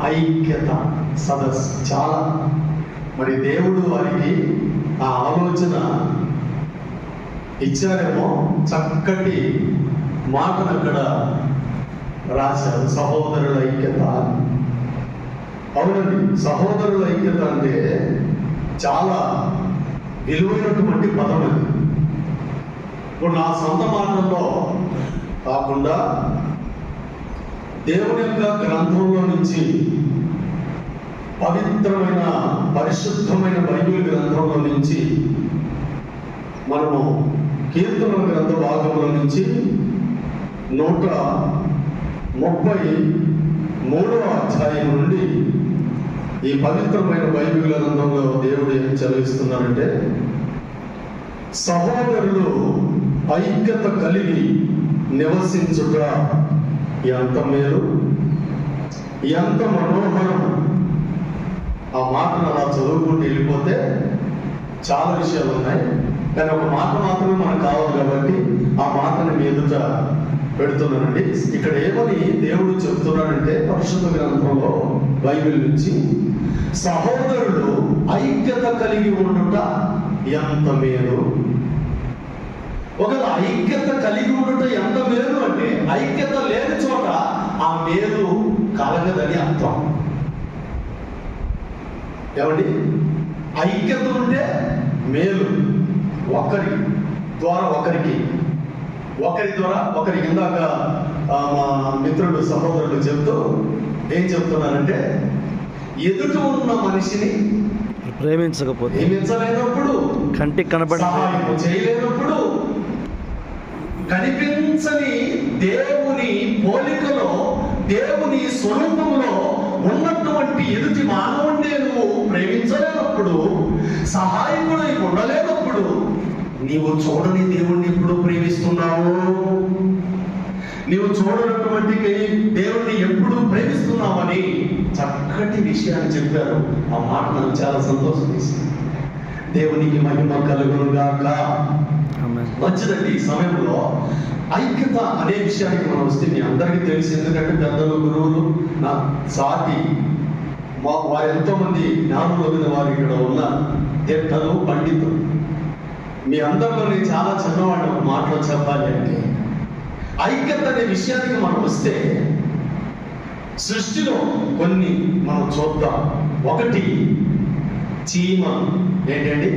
ఐక్యత సదస్సు చాలా మరి దేవుడు వారికి ఆ ఆలోచన ఇచ్చారేమో, చక్కటి మాటను అక్కడ రాశారు, సహోదరుల ఐక్యత. అవునండి, సహోదరుల ఐక్యత అంటే చాలా విలువైనటువంటి పదం అది. ఇప్పుడు నా సొంత మాటల్లో కాకుండా దేవుని యొక్క గ్రంథంలో నుంచి, పవిత్రమైన పరిశుద్ధమైన బైబిల్ గ్రంథంలో నుంచి, మనము కీర్తనల గ్రంథ భాగంలో నుంచి 133వ అధ్యాయం నుండి ఈ పవిత్రమైన బైబిల్ గ్రంథంలో దేవుడు ఏం చదివిస్తున్నారంటే, సహోదరులు ఐక్యత కలిగి నివసించుట ఎంత మేలు, ఎంత మనోహరం. ఆ మాటను అలా చదువుకుంటూ వెళ్ళిపోతే చాలా విషయాలు ఉన్నాయి, కానీ ఒక మాట మాత్రమే మనకు కావాలి కాబట్టి ఆ మాటని మీ ఎదుట పెడుతున్నానండి. ఇక్కడ ఏమని దేవుడు చెప్తున్నాడంటే, పరిశుద్ధ గ్రంథంలో బైబిల్ నుంచి, సహోదరులు ఐక్యత కలిగి ఉండుట ఎంత మేలు. ఒకవేళ ఐక్యత కలిగి ఉండటం ఎంత మేలు అంటే, ఐక్యత లేని చోట ఆ మేలు కలగదని అర్థం. ఏమండి, ఐక్యత ఉంటే మేలు, ఒకరి ద్వారా ఒకరికి, ఒకరి ద్వారా ఒకరికి. ఇందాక మా మిత్రుడు సహోదరుడు చెప్తూ ఏం చెప్తున్నారంటే, ఎదుట ఉన్న మనిషిని ప్రేమించలేనప్పుడు, కంటికి కనబడి సహాయం చేయలేనప్పుడు, కనిపించని దేవుని పోలికలో, దేవుని స్వరూపంలో ఉన్నటువంటి ఎదుటి మానవుడిని నువ్వు ప్రేమించలేనప్పుడు, సహాయకుడై ఉండలేనప్పుడు, నీవు చూడని దేవుణ్ణి ఎప్పుడు ప్రేమిస్తున్నావు? నీవు చూడనటువంటి దేవుణ్ణి ఎప్పుడు ప్రేమిస్తున్నావని చక్కటి విషయాన్ని చెప్పారు. ఆ మాట నాకు చాలా సంతోషం వేసింది. దేవునికి మహిమ కలుగునుగాక. మంచిదండి. ఈ సమయంలో ఐక్యత అనే విషయానికి మనం వస్తే, మీ అందరికీ తెలుసు, ఎందుకంటే పెద్దలు, గురువులు, నా సాటి వారు ఎంతో మంది జ్ఞానులు వారు ఇక్కడ ఉన్న తిట్టలు, పండితులు. మీ అందరిలో నేను చాలా చిన్నవాడిని ఒక మాటలో చెప్పాలి అంటే, ఐక్యత అనే విషయానికి మనం వస్తే, సృష్టిలో కొన్ని మనం చూద్దాం. ఒకటి చీమ. ఏంటండి?